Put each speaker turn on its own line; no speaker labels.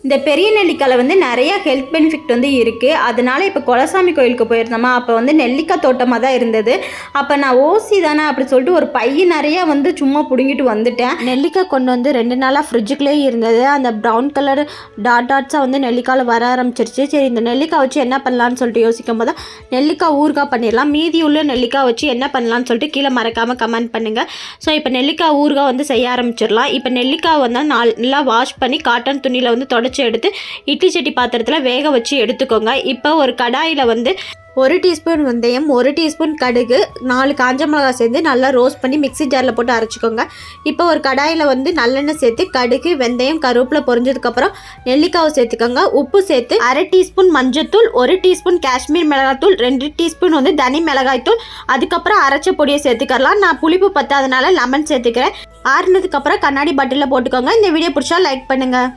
இந்த பெரிய நெல்லிக்காயில் வந்து நிறையா ஹெல்த் பெனிஃபிட் வந்து இருக்குது. அதனால் இப்போ குலசாமி கோயிலுக்கு போயிருந்தோமா, அப்போ வந்து நெல்லிக்காய் தோட்டமாக தான் இருந்தது. அப்போ நான் ஓசி தானே அப்படி சொல்லிட்டு ஒரு பைய நிறையா வந்து சும்மா பிடுங்கிட்டு வந்துட்டேன். நெல்லிக்காய் கொண்டு வந்து 2 நாளாக ஃப்ரிட்ஜுக்குள்ளேயே இருந்தது. அந்த ப்ரௌன் கலர் டாட்ஸாக வந்து நெல்லிக்காயில் வர ஆரம்பிச்சிருச்சு. சரி இந்த நெல்லிக்காய் வச்சு என்ன பண்ணலான்னு சொல்லிட்டு யோசிக்கும் போது நெல்லிக்காய் ஊறுகாய் பண்ணிடலாம். மீதி உள்ள நெல்லிக்காய் வச்சு என்ன பண்ணலான்னு சொல்லிட்டு கீழே மறக்காமல் கமெண்ட் பண்ணுங்கள். ஸோ இப்போ நெல்லிக்காய் ஊறுகாய் வந்து செய்ய ஆரம்பிச்சிடலாம். இப்போ நெல்லிக்காய் வந்து நல்லா வாஷ் பண்ணி காட்டன் துணியில் வந்து எடுத்து இட்லி சட்டி பாத்திரத்தில் வேக வச்சு எடுத்துக்கோங்க. இப்போ ஒரு கடாயில் வந்து 1 டீஸ்பூன் வெந்தயம், 1 டீஸ்பூன் கடுகு, 4 காஞ்ச மிளகாய் சேர்ந்து நல்லா ரோஸ்ட் பண்ணி மிக்ஸி ஜாரில் போட்டு அரைச்சிக்கோங்க. இப்போ ஒரு கடாயில் வந்து நல்லெண்ணெய் சேர்த்து கடுகு, வெந்தயம், கருவேப்பிலை பொரிஞ்சதுக்கப்புறம் நெல்லிக்காவை சேர்த்துக்கோங்க. உப்பு சேர்த்து 1/2 டீஸ்பூன் மஞ்சத்தூள், 1 டீஸ்பூன் காஷ்மீர் மிளகாய்த்தூள், 2 டீஸ்பூன் வந்து தனி மிளகாய்த்தூள், அதுக்கப்புறம் அரைச்ச பொடியை சேர்த்துக்கலாம். நான் புளிப்பு பத்தாதனால லெமன் சேர்த்துக்கிறேன். ஆறுனதுக்கப்புறம் கண்ணாடி பாட்டிலில் போட்டுக்கோங்க. இந்த வீடியோ பிடிச்சா லைக் பண்ணுங்கள்.